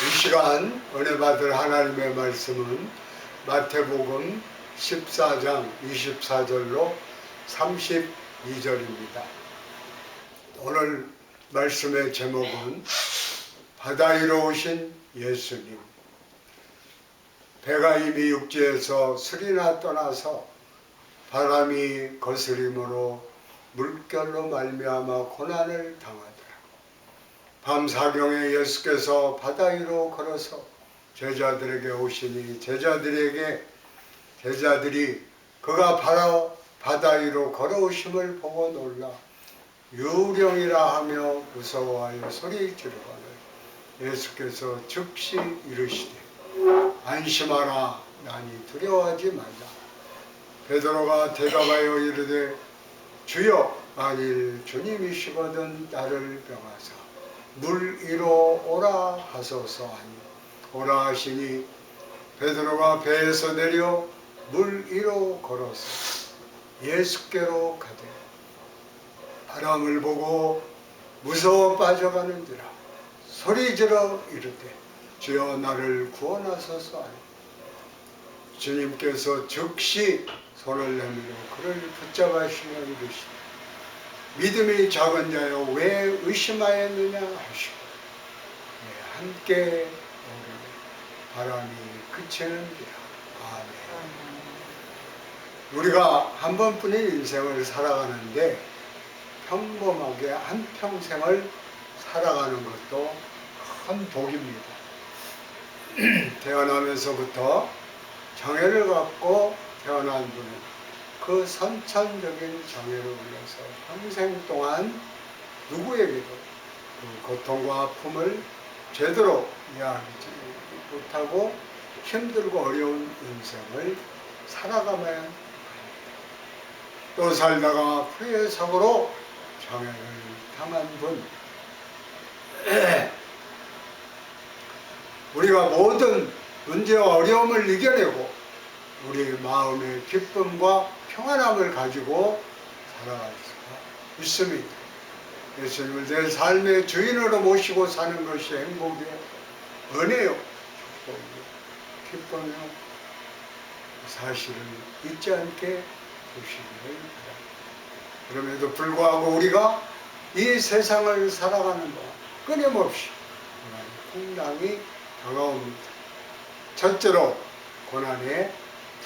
이 시간 은혜 받을 하나님의 말씀은 마태복음 14장 24절로 32절입니다. 오늘 말씀의 제목은 바다 위로 오신 예수님. 배가 이미 육지에서 수리나 떠나서 바람이 거스림으로 물결로 말미암아 고난을 당하더라. 밤 사경에 예수께서 바다 위로 걸어서 제자들에게 오시니 제자들이 그가 바로 바다 위로 걸어오심을 보고 놀라 유령이라 하며 무서워하여 소리 지르거늘 예수께서 즉시 이르시되 안심하라, 나니 두려워하지 말라. 베드로가 대답하여 이르되 주여, 만일 주님이시거든 나를 명하사 물 위로 오라 하소서 하니 오라 하시니 베드로가 배에서 내려 물 위로 걸어서 예수께로 가되 바람을 보고 무서워 빠져가는지라 소리지러 이르되 주여, 나를 구원하소서 하니 주님께서 즉시 손을 내밀어 그를 붙잡으시며 이르시되 믿음이 작은 자여 왜 의심하였느냐 하시고 함께 오르니 바람이 그치는지라. 아멘. 우리가 한 번뿐인 인생을 살아가는데 평범하게 한평생을 살아가는 것도 큰 복입니다. 태어나면서부터 장애를 갖고 태어난 분은 그 선천적인 장애로 인해서 평생 동안 누구에게도 그 고통과 아픔을 제대로 이해하지 못하고 힘들고 어려운 인생을 살아가면 합니다. 또 살다가 후회석으로 장애를 당한 분, 우리가 모든 문제와 어려움을 이겨내고 우리 마음의 기쁨과 평안함을 가지고 살아갈 수가 있습니다. 예수님을 내 삶의 주인으로 모시고 사는 것이 행복이요, 은혜요, 기쁨이요, 사실을 잊지 않게 보시기를 바랍니다. 그럼에도 불구하고 우리가 이 세상을 살아가는 동안 끊임없이 풍랑이 다가옵니다. 첫째로 고난의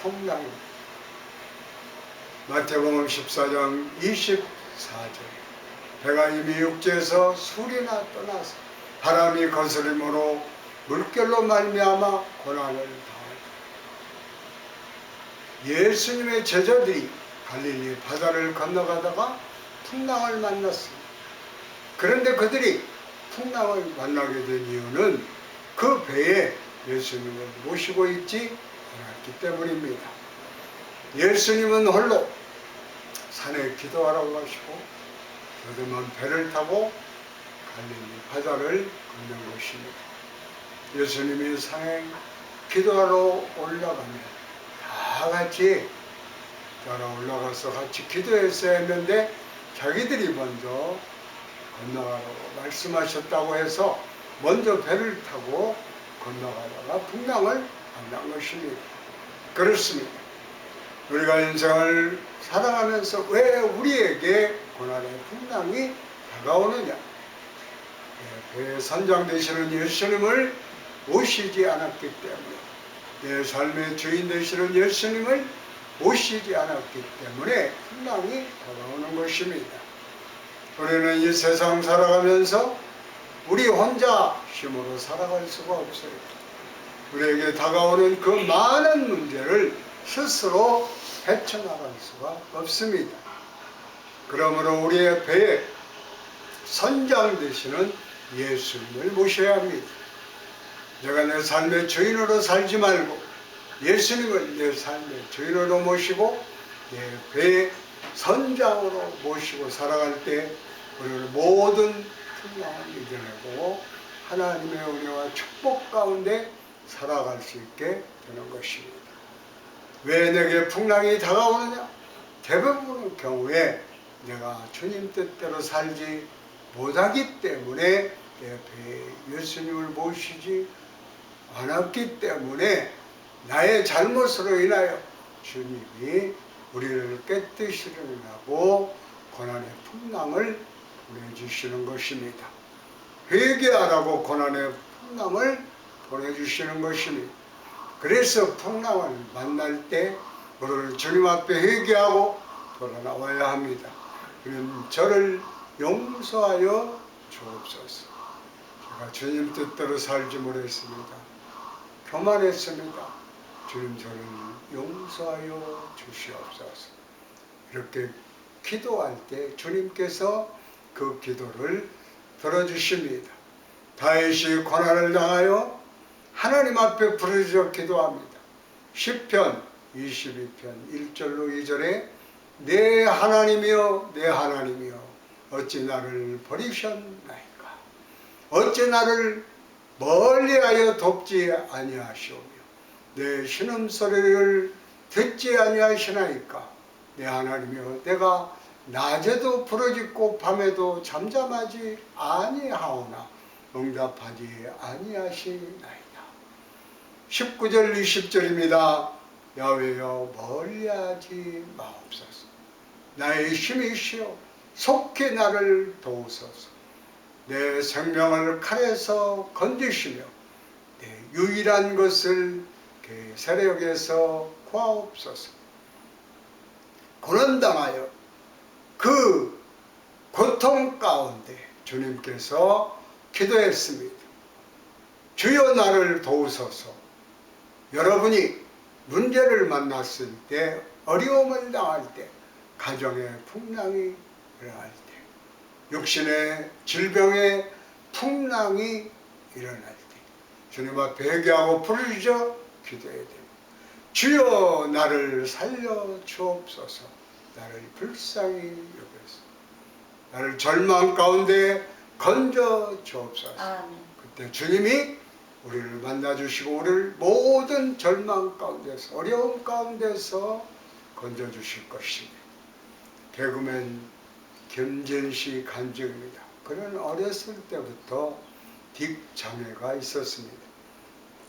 풍랑입니다. 마태복음 14장 24절 배가 이미 육지에서 수리나 떠나서 바람이 거스림으로 물결로 말미암아 고난을 당하다. 예수님의 제자들이 갈릴리 바다를 건너가다가 풍랑을 만났습니다. 그런데 그들이 풍랑을 만나게 된 이유는 그 배에 예수님을 모시고 있지 않았기 때문입니다. 예수님은 홀로 산에 기도하라고 하시고 더듬은 배를 타고 갈릴리 바다를 건넌 것입니다. 예수님이 산에 기도하러 올라가면 다 같이 따라 올라가서 같이 기도했어야 했는데 자기들이 먼저 건너가라고 말씀하셨다고 해서 먼저 배를 타고 건너가다가 풍랑을 만난 것입니다. 그렇습니다. 우리가 인생을 살아가면서 왜 우리에게 고난의 풍랑이 다가오느냐? 배의 선장 되시는 예수님을 모시지 않았기 때문에, 내 삶의 주인 되시는 예수님을 모시지 않았기 때문에 풍랑이 다가오는 것입니다. 우리는 이 세상 살아가면서 우리 혼자 힘으로 살아갈 수가 없어요. 우리에게 다가오는 그 많은 문제를 스스로 헤쳐나갈 수가 없습니다. 그러므로 우리의 배에 선장 되시는 예수님을 모셔야 합니다. 내가 내 삶의 주인으로 살지 말고 예수님을 내 삶의 주인으로 모시고 내 배의 선장으로 모시고 살아갈 때 우리는 모든 풍랑을 이겨내고 하나님의 은혜와 축복 가운데 살아갈 수 있게 되는 것입니다. 왜 내게 풍랑이 다가오느냐? 대부분의 경우에 내가 주님 뜻대로 살지 못하기 때문에 내 배에 예수님을 모시지 많았기 때문에 나의 잘못으로 인하여 주님이 우리를 깨뜨리시려고 고난의 풍랑을 보내주시는 것입니다. 회개하라고 고난의 풍랑을 보내주시는 것입니다. 그래서 풍랑을 만날 때 우리는 주님 앞에 회개하고 돌아 나와야 합니다. 그는 저를 용서하여 주옵소서. 제가 주님 뜻대로 살지 못했습니다. 교만했습니다. 주님 저를 용서하여 주시옵소서. 이렇게 기도할 때 주님께서 그 기도를 들어주십니다. 다윗이 고난을 당하여 하나님 앞에 부르짖어 기도합니다. 시편 22편 1절로 2절에 내 하나님이여 내 하나님이여 어찌 나를 버리셨나이까. 어찌 나를 멀리하여 돕지 아니하시오며 내 신음소리를 듣지 아니하시나이까. 내 하나님이여 내가 낮에도 부르짖고 밤에도 잠잠하지 아니하오나 응답하지 아니하시나이다. 19절 20절입니다. 야훼여 멀리하지 마옵소서. 나의 힘이시여 속히 나를 도우소서. 내 생명을 칼에서 건지시며 내 유일한 것을 세력에서 구하옵소서. 고난당하여 그 고통 가운데 주님께서 기도했습니다. 주여 나를 도우소서. 여러분이 문제를 만났을 때, 어려움을 당할 때, 가정의 풍랑이 일어날 때, 육신의 질병의 풍랑이 일어날 때 주님 앞에 회개하고 부르짖어 기도해야 됩니다. 주여 나를 살려 주옵소서. 나를 불쌍히 여겨서 나를 절망 가운데 건져 주옵소서. 아멘. 그때 주님이 우리를 만나주시고 우리를 모든 절망 가운데서 어려움 가운데서 건져주실 것입니다. 개그맨 김진시 간증입니다. 그는 어렸을 때부터 딕 장애가 있었습니다.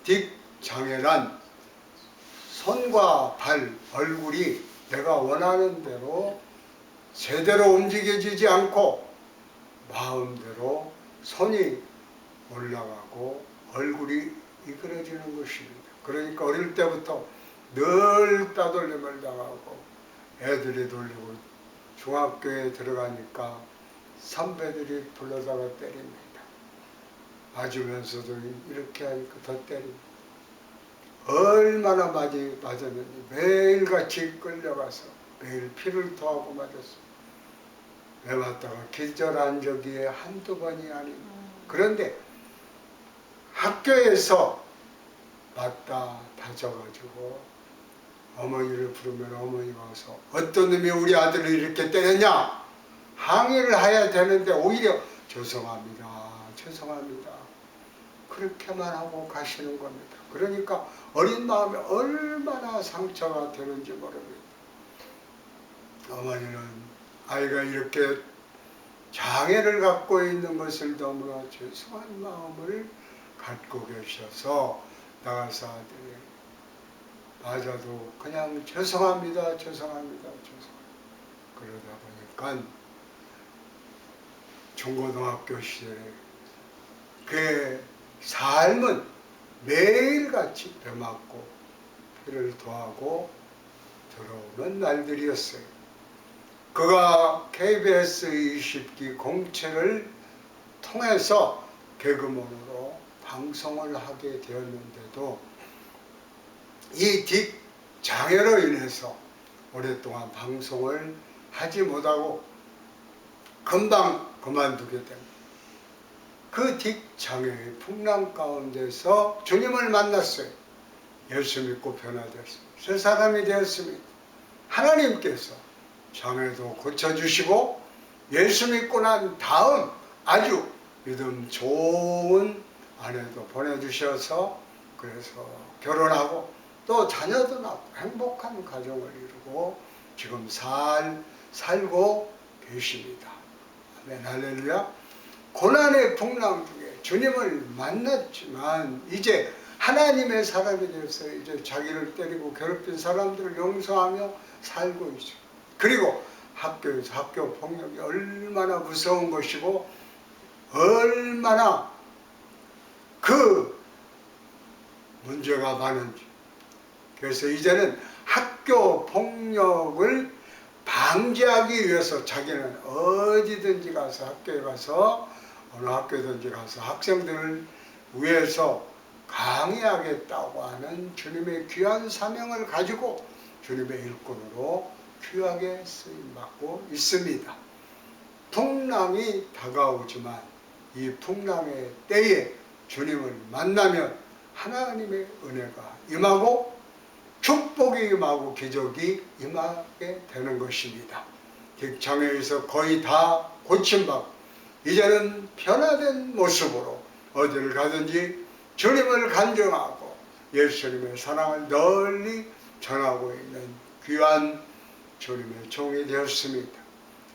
딕 장애란 손과 발, 얼굴이 내가 원하는 대로 제대로 움직여지지 않고 마음대로 손이 올라가고 얼굴이 이그러지는 것입니다. 그러니까 어릴 때부터 늘 따돌림을 당하고 애들이 돌리고 중학교에 들어가니까 선배들이 불러다가 때립니다. 맞으면서도 이렇게 하니까 더 때립니다. 얼마나 많이 맞았는지 매일같이 끌려가서 매일 피를 토하고 맞았습니다. 매 맞다가 기절한 적이 한두 번이 아닙니다. 그런데 학교에서 맞다 다져가지고 어머니를 부르면 어머니가 와서 어떤 놈이 우리 아들을 이렇게 때렸냐 항의를 해야 되는데 오히려 죄송합니다 죄송합니다 그렇게만 하고 가시는 겁니다. 그러니까 어린 마음에 얼마나 상처가 되는지 모릅니다. 어머니는 아이가 이렇게 장애를 갖고 있는 것을 너무나 죄송한 마음을 갖고 계셔서 나가서 아들이 맞아도 그냥 죄송합니다 죄송합니다 그러다 보니까 중고등학교 시절에 그의 삶은 매일같이 배 맞고 피를 토하고 들어오는 날들이었어요. 그가 KBS 20기 공채를 통해서 개그맨으로 방송을 하게 되었는데도 이 딕 장애로 인해서 오랫동안 방송을 하지 못하고 금방 그만두게 됩니다. 그 딕 장애의 풍랑 가운데서 주님을 만났어요. 예수 믿고 변화되었습니다. 새 사람이 되었습니다. 하나님께서 장애도 고쳐주시고 예수 믿고 난 다음 아주 믿음 좋은 아내도 보내주셔서 그래서 결혼하고 또 자녀도 낳고 행복한 가정을 이루고 지금 살고 계십니다. 아멘 할렐루야. 고난의 풍랑 중에 주님을 만났지만 이제 하나님의 사람이 되어서 이제 자기를 때리고 괴롭힌 사람들을 용서하며 살고 있어요. 그리고 학교에서 학교 폭력이 얼마나 무서운 것이고 얼마나 그 문제가 많은지. 그래서 이제는 학교 폭력을 방지하기 위해서 자기는 어디든지 가서 학교에 가서 어느 학교든지 가서 학생들을 위해서 강의하겠다고 하는 주님의 귀한 사명을 가지고 주님의 일꾼으로 귀하게 쓰임받고 있습니다. 풍랑이 다가오지만 이 풍랑의 때에 주님을 만나면 하나님의 은혜가 임하고 축복이 임하고 기적이 임하게 되는 것입니다. 직장에서 거의 다 고침받고 이제는 변화된 모습으로 어디를 가든지 주님을 간증하고 예수님의 사랑을 널리 전하고 있는 귀한 주님의 종이 되었습니다.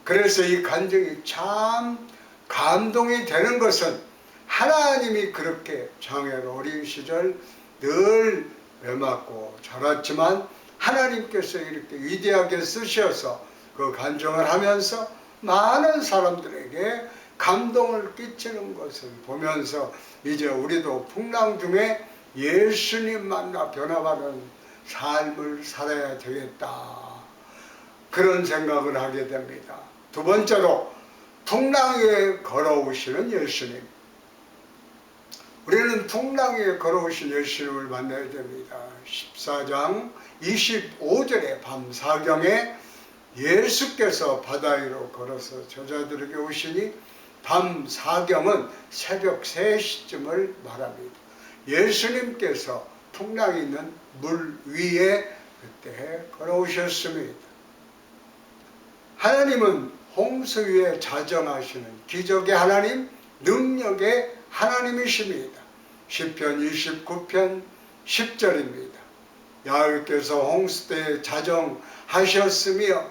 그래서 이 간증이 참 감동이 되는 것은 하나님이 그렇게 장애로 어린 시절 늘 매맞고 자랐지만 하나님께서 이렇게 위대하게 쓰셔서 그 간증을 하면서 많은 사람들에게 감동을 끼치는 것을 보면서 이제 우리도 풍랑 중에 예수님 만나 변화받는 삶을 살아야 되겠다, 그런 생각을 하게 됩니다. 두 번째로 풍랑 위에 걸어오시는 예수님. 우리는 풍랑 위에 걸어오신 예수님을 만나야 됩니다. 14장 25절에 밤사경에 예수께서 바다 위로 걸어서 저자들에게 오시니 밤사경은 새벽 3시쯤을 말합니다. 예수님께서 풍랑이 있는 물 위에 그때 걸어오셨습니다. 하나님은 홍수 위에 자정하시는 기적의 하나님, 능력의 하나님이십니다. 시편 29편 10절입니다. 야훼께서 홍수 때에 자정하셨으며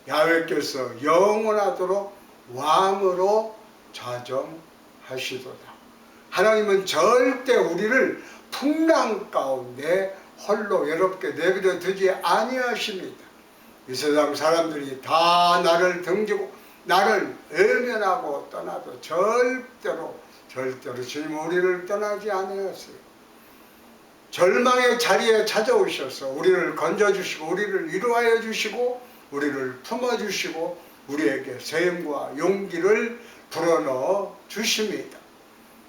야훼께서 영원하도록 왕으로 자정하시도다. 하나님은 절대 우리를 풍랑 가운데 홀로 외롭게 내버려 두지 아니하십니다. 이 세상 사람들이 다 나를 등지고 나를 외면하고 떠나도 절대로 주님은 우리를 떠나지 아니하세요. 절망의 자리에 찾아오셔서 우리를 건져주시고 우리를 위로하여 주시고 우리를 품어주시고 우리에게 셈과 용기를 불어넣어 주십니다.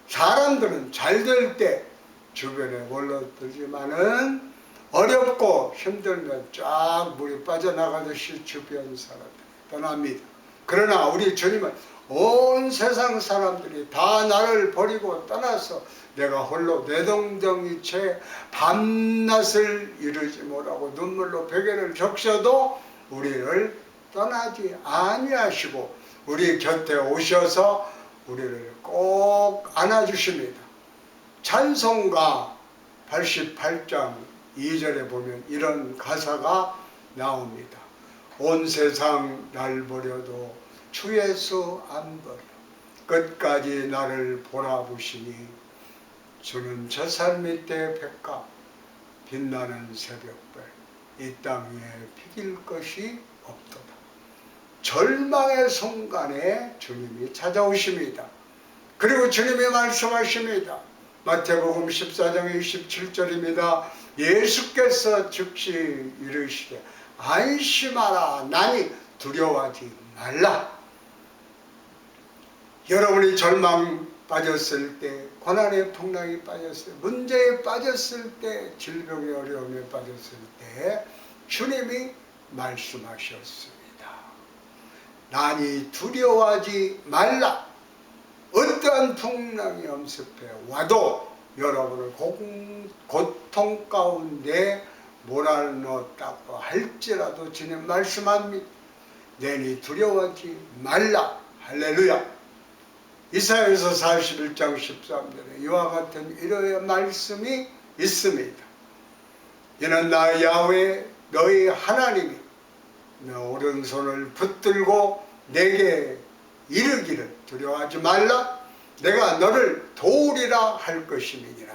사람들은 잘 될 때 주변에 몰려들지만은 어렵고 힘들면 쫙 물이 빠져나가듯이 주변 사람들이 떠납니다. 그러나 우리 주님은 온 세상 사람들이 다 나를 버리고 떠나서 내가 홀로 내동댕이채 밤낮을 이루지 못하고 눈물로 베개를 적셔도 우리를 떠나지 아니하시고 우리 곁에 오셔서 우리를 꼭 안아주십니다. 찬송가 88장 2절에 보면 이런 가사가 나옵니다. 온 세상 날 버려도 주 예수 안 버려 끝까지 나를 보라보시니 주는 저 산 밑에 백합 빛나는 새벽별 이 땅 위에 피길 것이 없도다. 절망의 순간에 주님이 찾아오십니다. 그리고 주님이 말씀하십니다. 마태복음 14장 27절입니다. 예수께서 즉시 이르시되 안심하라 나니 두려워하지 말라. 여러분이 절망 빠졌을 때, 고난의 풍랑이 빠졌을 때, 문제에 빠졌을 때, 질병의 어려움에 빠졌을 때 주님이 말씀하셨습니다. 나니 두려워하지 말라. 어떠한 풍랑이 엄습해 와도 여러분을 고통 가운데 몰아넣었다고 할지라도 주님 말씀합니다. 내니 두려워하지 말라. 할렐루야. 이사야서 41장 13절에 이와 같은 이러한 말씀이 있습니다. 이는 나 야훼 너희 하나님이 너 오른손을 붙들고 내게 이르기를 두려워하지 말라. 내가 너를 도우리라 할 것임이니라.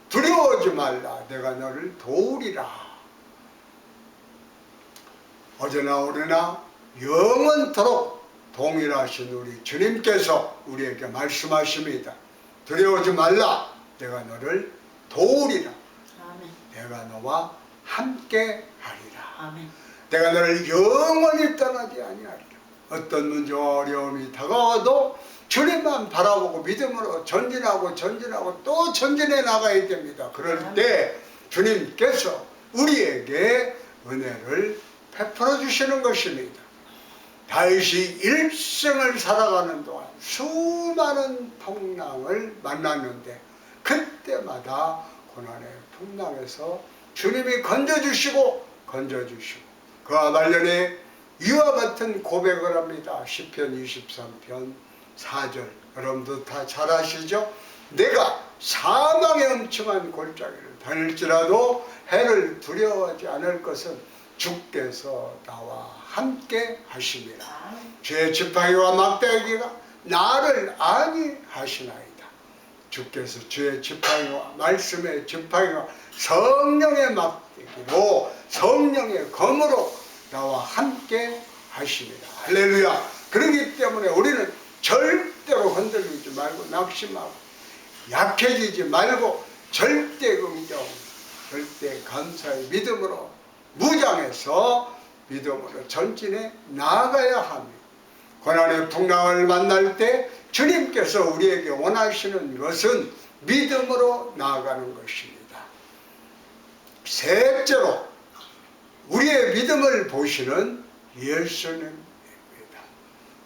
두려워하지 말라. 내가 너를 도우리라. 어제나 오늘나 영원토록 동일하신 우리 주님께서 우리에게 말씀하십니다. 두려워하지 말라. 내가 너를 도우리라. 아멘. 내가 너와 함께 하리라. 아멘. 내가 너를 영원히 떠나지 아니하리라. 어떤 문제와 어려움이 다가와도 주님만 바라보고 믿음으로 전진하고 또 전진해 나가야 됩니다. 그럴 때 주님께서 우리에게 은혜를 베풀어 주시는 것입니다. 다윗이 일생을 살아가는 동안 수많은 풍랑을 만났는데 그때마다 고난의 풍랑에서 주님이 건져주시고 그와 관련해 이와 같은 고백을 합니다. 시편 23편 4절. 여러분도 다 잘 아시죠? 내가 사망의 엄청한 골짜기를 다닐지라도 해를 두려워하지 않을 것은 주께서 나와 함께 하심이라. 죄의 지팡이와 막대기가 나를 안위하시나이다. 주께서 죄의 지팡이와 말씀의 지팡이와 성령의 막대기로 성령의 검으로 나와 함께 하십니다. 할렐루야. 그렇기 때문에 우리는 절대로 흔들리지 말고 낙심하고 약해지지 말고 절대 긍정, 절대 감사의 믿음으로 무장해서 믿음으로 전진해 나아가야 합니다. 고난의 풍랑을 만날 때 주님께서 우리에게 원하시는 것은 믿음으로 나아가는 것입니다. 셋째로 우리의 믿음을 보시는 예수님입니다.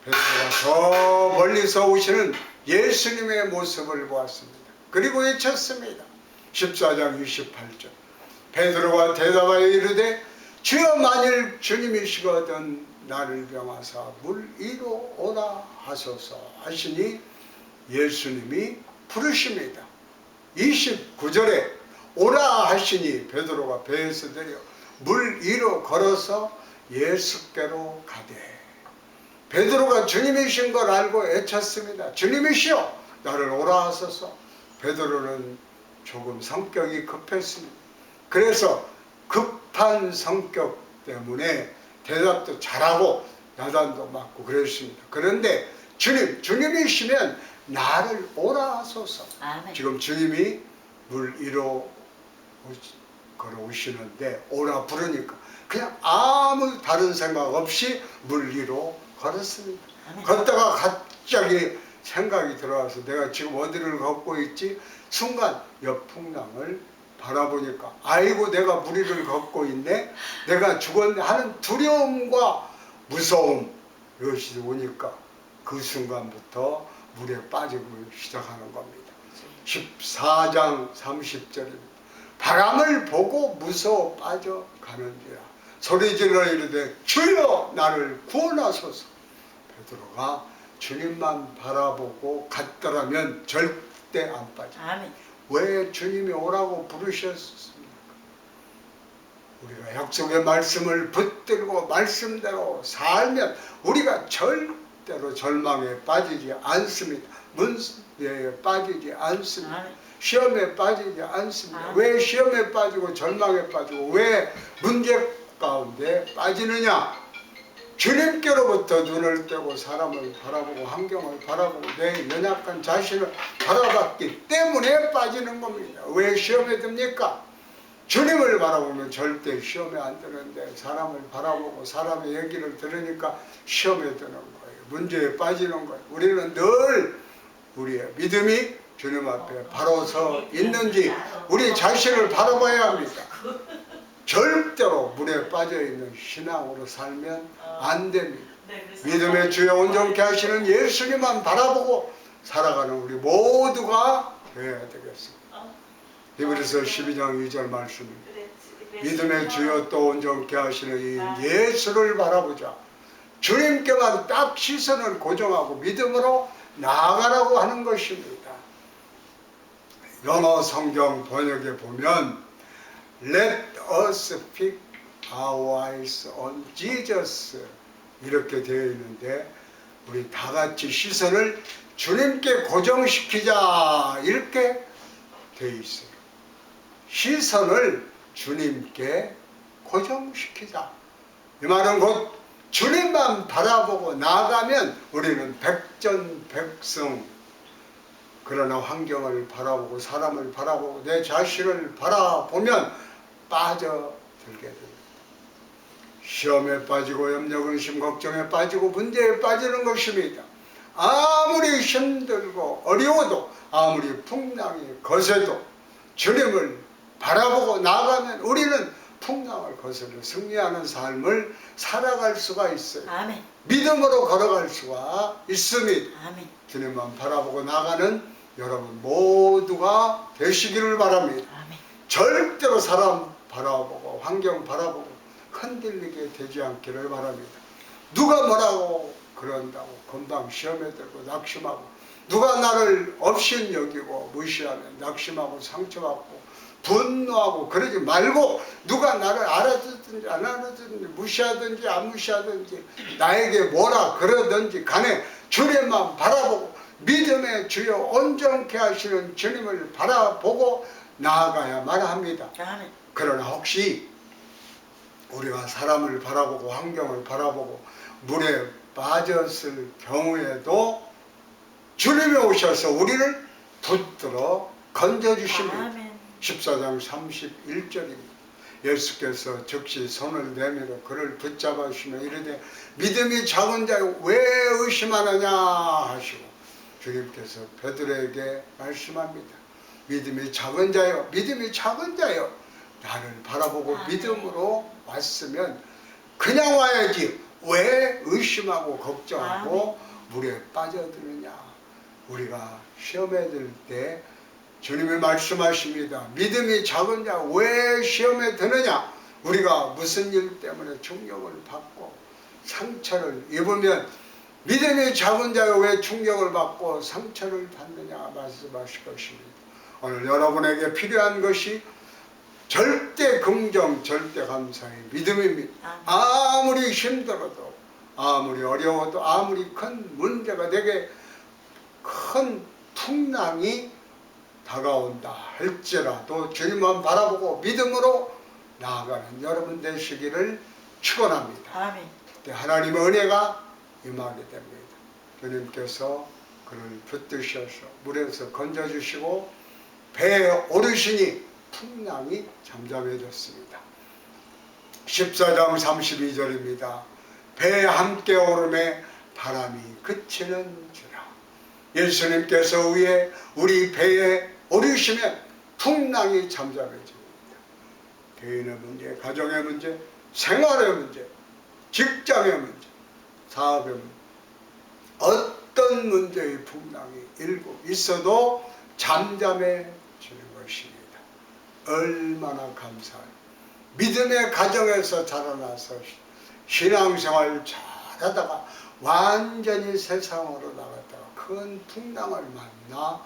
베드로가 저 멀리서 오시는 예수님의 모습을 보았습니다. 그리고 외쳤습니다. 14장 28절. 베드로가 대답하여 이르되 주여 만일 주님이시거든 나를 병하사 물 위로 오라 하소서 하시니 예수님이 부르십니다. 29절에 오라 하시니 베드로가 배에서 내려 물 위로 걸어서 예수께로 가되 베드로가 주님이신 걸 알고 외쳤습니다. 주님이시여 나를 오라 하소서. 베드로는 조금 성격이 급했습니다. 그래서 급한 성격 때문에 대답도 잘하고 야단도 맞고 그랬습니다. 그런데 주님이시면 나를 오라 하소서. 아멘. 지금 주님이 물 위로 걸어오시는데 오라 부르니까 그냥 아무 다른 생각 없이 물 위로 걸었습니다. 아멘. 걷다가 갑자기 생각이 들어와서 내가 지금 어디를 걷고 있지? 순간 옆 풍랑을 바라보니까 아이고 내가 물 위를 걷고 있네, 내가 죽었네 하는 두려움과 무서움, 이것이 오니까 그 순간부터 물에 빠지기 시작하는 겁니다. 14장 30절입니다. 바람을 보고 무서워 빠져가는지라 소리질러 이르되 주여 나를 구원하소서. 베드로가 주님만 바라보고 갔더라면 절대 안 빠져. 아멘. 왜 주님이 오라고 부르셨습니까? 우리가 약속의 말씀을 붙들고 말씀대로 살면 우리가 절대로 절망에 빠지지 않습니다. 문제에 빠지지 않습니다. 아멘. 시험에 빠지지 않습니다. 아멘. 왜 시험에 빠지고 절망에 빠지고 왜 문제 가운데 빠지느냐? 주님께로부터 눈을 떼고 사람을 바라보고 환경을 바라보고 내 연약한 자신을 바라봤기 때문에 빠지는 겁니다. 왜 시험에 듭니까? 주님을 바라보면 절대 시험에 안 드는데 사람을 바라보고 사람의 얘기를 들으니까 시험에 드는 거예요. 문제에 빠지는 거예요. 우리는 늘 우리의 믿음이 주님 앞에 바로 서 있는지 우리 자신을 바라봐야 합니다. 절대로 물에 빠져있는 신앙으로 살면 안 됩니다. 믿음의 주여 온전케 하시는 예수님만 바라보고 살아가는 우리 모두가 되어야 되겠습니다. 히브리서 12장 2절 말씀입니다. 믿음의 주여 또 온전케 하시는 이 예수를 바라보자. 주님께만 딱 시선을 고정하고 믿음으로 나아가라고 하는 것입니다. 영어 성경 번역에 보면 Let us fix our eyes on Jesus 이렇게 되어 있는데 우리 다 같이 시선을 주님께 고정시키자 이렇게 되어 있어요. 시선을 주님께 고정시키자. 이 말은 곧 주님만 바라보고 나아가면 우리는 백전백승. 그러나 환경을 바라보고 사람을 바라보고 내 자신을 바라보면 빠져들게 됩니다. 시험에 빠지고 염려근심 걱정에 빠지고 문제에 빠지는 것입니다. 아무리 힘들고 어려워도 아무리 풍랑이 거세도 주님을 바라보고 나아가면 우리는 풍랑을 거슬러 승리하는 삶을 살아갈 수가 있어요. 아멘. 믿음으로 걸어갈 수가 있습니다. 아멘. 주님만 바라보고 나가는 여러분 모두가 되시기를 바랍니다. 아멘. 절대로 사람 바라보고 환경 바라보고 흔들리게 되지 않기를 바랍니다. 누가 뭐라고 그런다고 금방 시험에 들고 낙심하고, 누가 나를 없인 여기고 무시하면 낙심하고 상처받고 분노하고 그러지 말고, 누가 나를 알아듣든지 안 알아듣든지 무시하든지 안 무시하든지 나에게 뭐라 그러든지 간에 주님만 바라보고 믿음의 주여 온전케 하시는 주님을 바라보고 나아가야만 합니다. 아멘. 그러나 혹시 우리가 사람을 바라보고 환경을 바라보고 물에 빠졌을 경우에도 주님이 오셔서 우리를 붙들어 건져주십니다. 아멘. 14장 31절입니다. 예수께서 즉시 손을 내밀어 그를 붙잡으시며 이르되 믿음이 작은 자여 왜 의심하느냐 하시고, 주님께서 베드로에게 말씀합니다. 믿음이 작은 자여, 믿음이 작은 자여, 나를 바라보고 아멘. 믿음으로 왔으면 그냥 와야지 왜 의심하고 걱정하고 물에 빠져드느냐. 우리가 시험에 들 때 주님이 말씀하십니다. 믿음이 작은 자 왜 시험에 드느냐. 우리가 무슨 일 때문에 충격을 받고 상처를 입으면 믿음이 작은 자여 왜 충격을 받고 상처를 받느냐 말씀하실 것입니다. 오늘 여러분에게 필요한 것이 절대 긍정, 절대 감사의 믿음입니다. 아무리 힘들어도, 아무리 어려워도, 아무리 큰 문제가 되게 큰 풍랑이 다가온다 할지라도 주님만 바라보고 믿음으로 나아가는 여러분 되시기를 축원합니다. 아멘. 그때 하나님의 은혜가 임하게 됩니다. 주님께서 그를 붙드셔서 물에서 건져주시고 배에 오르시니 풍랑이 잠잠해졌습니다. 14장 32절입니다. 배에 함께 오름에 바람이 그치는 주라. 예수님께서 위에 우리 배에 오르시면 풍랑이 잠잠해집니다. 개인의 문제, 가정의 문제, 생활의 문제, 직장의 문제, 사업의 문제, 어떤 문제의 풍랑이 일고 있어도 잠잠해지는 것입니다. 얼마나 감사해요. 믿음의 가정에서 자라나서 신앙생활 잘하다가 완전히 세상으로 나갔다가 큰 풍랑을 만나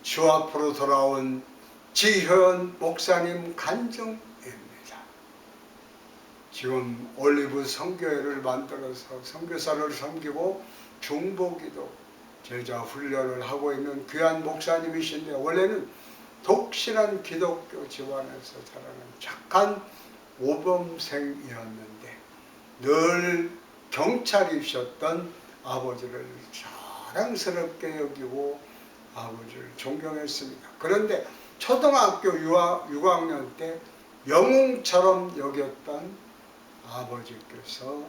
주 앞으로 돌아온 지현 목사님 간증입니다. 지금 올리브 선교회를 만들어서 선교사를 섬기고 중보기도 제자 훈련을 하고 있는 귀한 목사님이신데, 원래는 독실한 기독교 집안에서 자라는 착한 모범생이었는데 늘 경찰이셨던 아버지를 사랑스럽게 여기고 아버지를 존경했습니다. 그런데 초등학교 6학년 때 영웅처럼 여겼던 아버지께서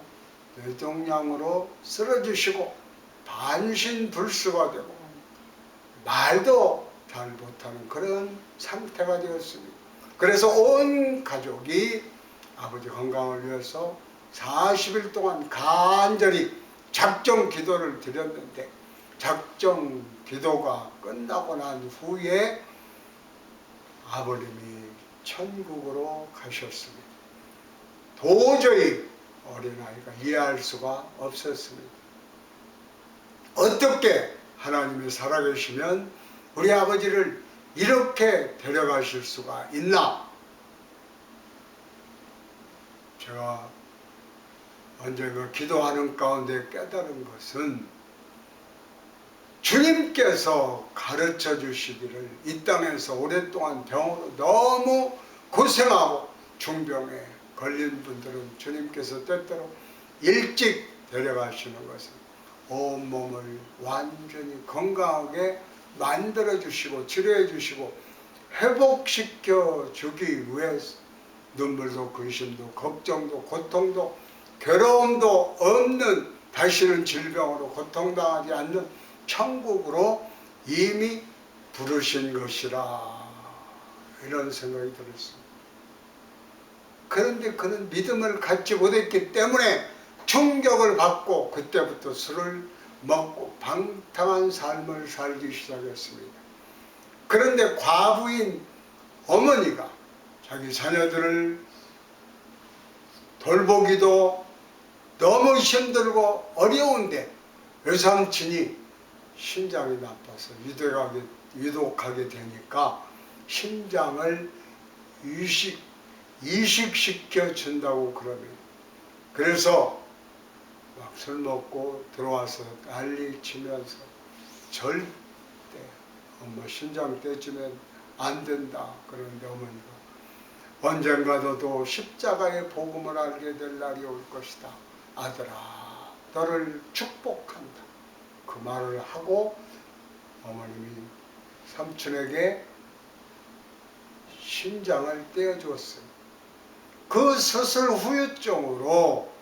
뇌종양으로 쓰러지시고 반신불수가 되고 말도 잘 못하는 그런 상태가 되었습니다. 그래서 온 가족이 아버지 건강을 위해서 40일 동안 간절히 작정 기도를 드렸는데, 작정 기도가 끝나고 난 후에 아버님이 천국으로 가셨습니다. 도저히 어린아이가 이해할 수가 없었습니다. 어떻게 하나님이 살아계시면 우리 아버지를 이렇게 데려가실 수가 있나? 제가 언젠가 기도하는 가운데 깨달은 것은, 주님께서 가르쳐 주시기를 이 땅에서 오랫동안 병으로 너무 고생하고 중병에 걸린 분들은 주님께서 때때로 일찍 데려가시는 것은 온몸을 완전히 건강하게 만들어 주시고 치료해 주시고 회복시켜 주기 위해서 눈물도 근심도 걱정도 고통도 괴로움도 없는 다시는 질병으로 고통당하지 않는 천국으로 이미 부르신 것이라 이런 생각이 들었습니다. 그런데 그는 믿음을 갖지 못했기 때문에 충격을 받고 그때부터 술을 먹고 방탕한 삶을 살기 시작했습니다. 그런데 과부인 어머니가 자기 자녀들을 돌보기도 너무 힘들고 어려운데 외삼촌이 심장이 나빠서 위독하게 되니까 심장을 이식시켜 준다고 그러면 그래서 막 술 먹고 들어와서 난리 치면서 절대 엄마 심장 떼주면 안 된다 그러는데 어머니가 언젠가 너도 십자가의 복음을 알게 될 날이 올 것이다. 아들아 너를 축복한다. 그 말을 하고 어머님이 삼촌에게 심장을 떼어주었어요. 그 수술 후유증으로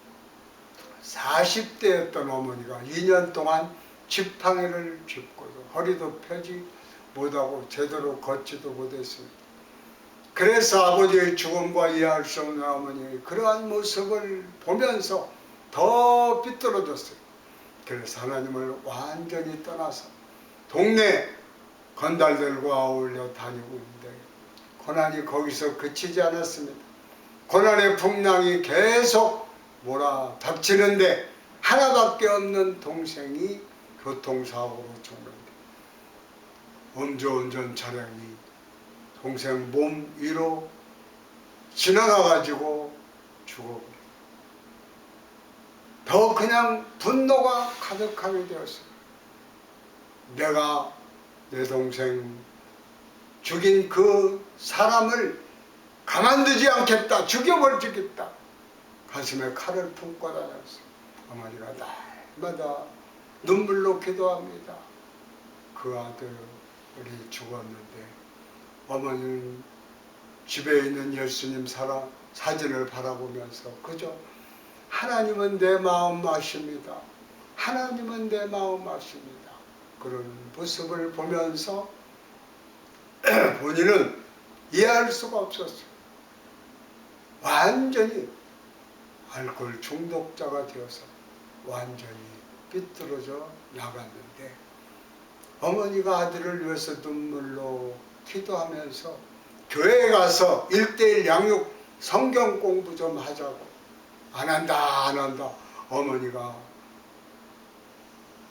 40대였던 어머니가 2년 동안 지팡이를 짚고도 허리도 펴지 못하고 제대로 걷지도 못했습니다. 그래서 아버지의 죽음과 이해할 수 없는 어머니의 그러한 모습을 보면서 더 삐뚤어졌어요. 그래서 하나님을 완전히 떠나서 동네 건달들과 어울려 다니고 있는데 고난이 거기서 그치지 않았습니다. 고난의 풍랑이 계속 몰아닥치는데 하나밖에 없는 동생이 교통사고로 죽는데 음주운전 차량이 동생 몸 위로 지나가가지고 죽어버려요. 더 그냥 분노가 가득하게 되었어요. 내가 내 동생 죽인 그 사람을 가만두지 않겠다. 죽여버리겠다. 가슴에 칼을 품고 다녔어요. 어머니가 날마다 눈물로 기도합니다. 그 아들이 죽었는데 어머니는 집에 있는 예수님 사진을 바라보면서 그저 하나님은 내 마음 아십니다. 하나님은 내 마음 아십니다. 그런 모습을 보면서 본인은 이해할 수가 없었어요. 완전히 알코올 중독자가 되어서 완전히 삐뚤어져 나갔는데 어머니가 아들을 위해서 눈물로 기도하면서 교회에 가서 1:1 양육 성경 공부 좀 하자고 안 한다 어머니가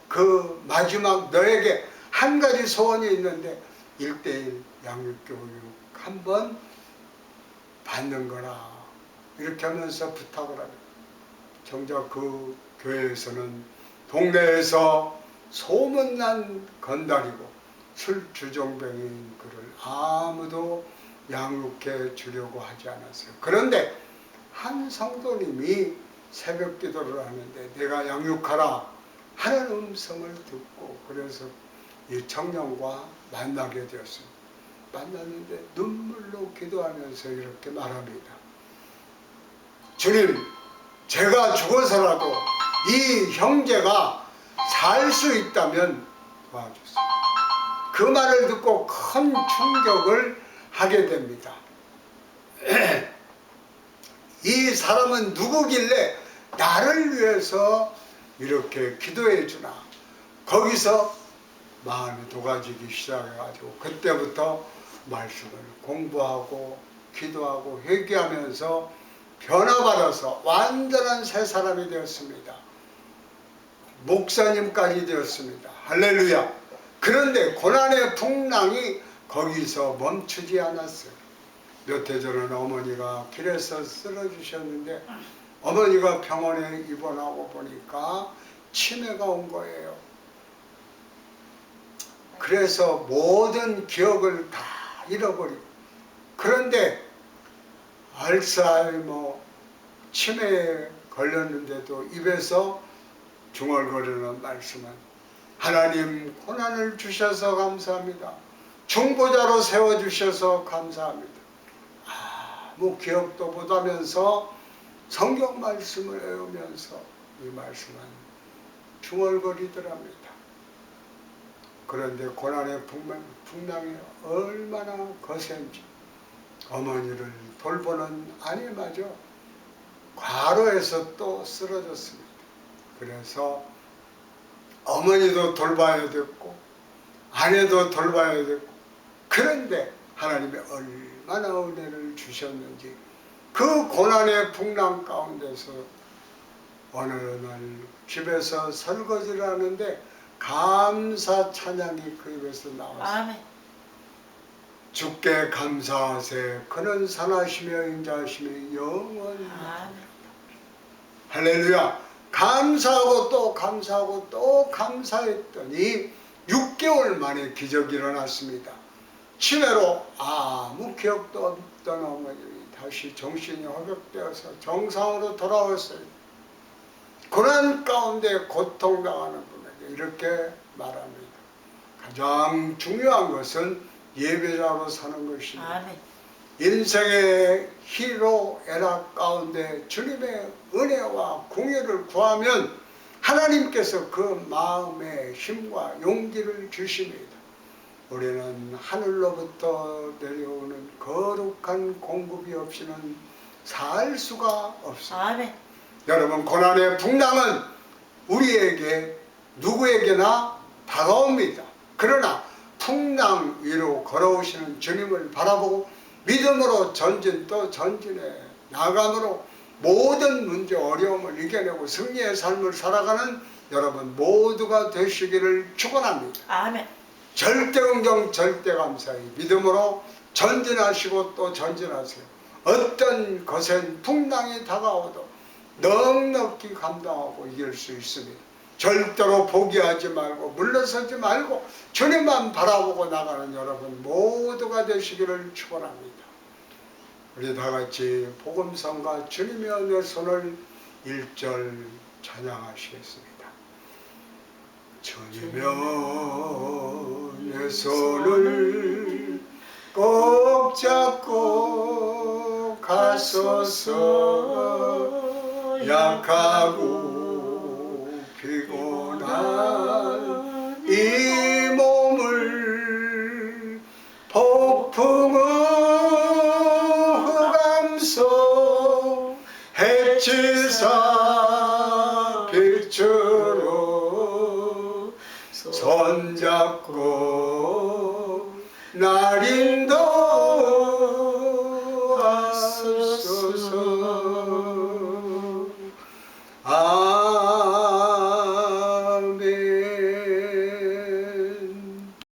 그 마지막 너에게 한 가지 소원이 있는데 1:1 양육교육 한번 받는 거라 이렇게 하면서 부탁을 합니다. 정작 그 교회에서는 동네에서 소문난 건달이고 술주정뱅이인 그를 아무도 양육해 주려고 하지 않았어요. 그런데 한 성도님이 새벽 기도를 하는데 내가 양육하라 하는 음성을 듣고 그래서 이 청년과 만나게 되었습니다. 만났는데 눈물로 기도하면서 이렇게 말합니다. 주님, 제가 죽어서라도 이 형제가 살 수 있다면 도와주세요. 그 말을 듣고 큰 충격을 하게 됩니다. 이 사람은 누구길래 나를 위해서 이렇게 기도해 주나. 거기서 마음이 도가지기 시작해가지고 그때부터 말씀을 공부하고 기도하고 회개하면서 변화받아서 완전한 새 사람이 되었습니다. 목사님까지 되었습니다. 할렐루야. 그런데 고난의 풍랑이 거기서 멈추지 않았어요. 몇 해 전에는 어머니가 길에서 쓰러지셨는데 어머니가 병원에 입원하고 보니까 치매가 온 거예요. 그래서 모든 기억을 다 잃어버리고, 그런데 알츠하이머 치매에 걸렸는데도 입에서 중얼거리는 말씀은 하나님 고난을 주셔서 감사합니다. 중보자로 세워주셔서 감사합니다. 아무 기억도 못하면서 성경 말씀을 외우면서 이 말씀은 중얼거리더랍니다. 그런데 고난의 풍랑이 얼마나 거센지 어머니를 돌보는 아내마저 과로해서 또 쓰러졌습니다. 그래서 어머니도 돌봐야 됐고 아내도 돌봐야 됐고, 그런데 하나님이 얼마나 은혜를 주셨는지 그 고난의 풍랑 가운데서 어느 날 집에서 설거지를 하는데 감사 찬양이 그 입에서 나왔어요. 아멘. 주께 감사하세 그는 선하시며 인자하시며 영원히. 아멘. 할렐루야. 감사하고 또 감사하고 또 감사했더니 6개월 만에 기적이 일어났습니다. 치매로 아무 기억도 없던 어머님이 다시 정신이 회복되어서 정상으로 돌아왔어요. 고난 가운데 고통당하는 분에게 이렇게 말합니다. 가장 중요한 것은 예배자로 사는 것입니다. 아멘. 인생의 희로 애락 가운데 주님의 은혜와 공예를 구하면 하나님께서 그 마음의 힘과 용기를 주십니다. 우리는 하늘로부터 내려오는 거룩한 공급이 없이는 살 수가 없습니다. 아멘. 여러분, 고난의 풍랑은 우리에게 누구에게나 다가옵니다. 그러나 풍랑 위로 걸어오시는 주님을 바라보고 믿음으로 전진 또 전진해 나감으로 모든 문제 어려움을 이겨내고 승리의 삶을 살아가는 여러분 모두가 되시기를 축원합니다. 아멘. 절대 긍정 절대 감사히 믿음으로 전진하시고 또 전진하세요. 어떤 거센 풍랑이 다가오도 넉넉히 감당하고 이길 수 있습니다. 절대로 포기하지 말고 물러서지 말고 주님만 바라보고 나가는 여러분 모두가 되시기를 축원합니다. 우리 다같이 복음성과 주님의 은혜 손을 1절 찬양하시겠습니다. 주님의 은혜 손을 꼭 잡고 가소서. 약하고 피곤한 이 몸을 폭풍의 흑암속 해치사 빛으로 손잡고 날